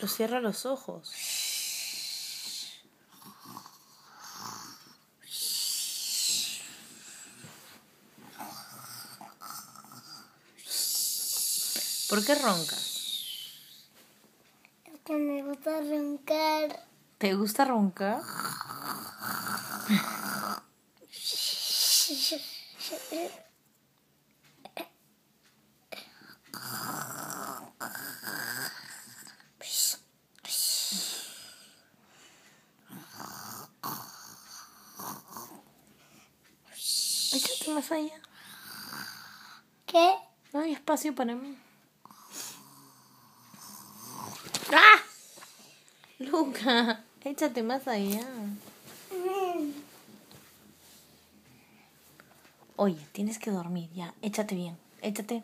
Pero cierra los ojos. ¿Por qué roncas? Porque me gusta roncar. ¿Te gusta roncar? Échate más allá. ¿Qué? No hay espacio para mí. ¡Ah! Luca, échate más allá. Oye, tienes que dormir ya. Échate bien. Échate.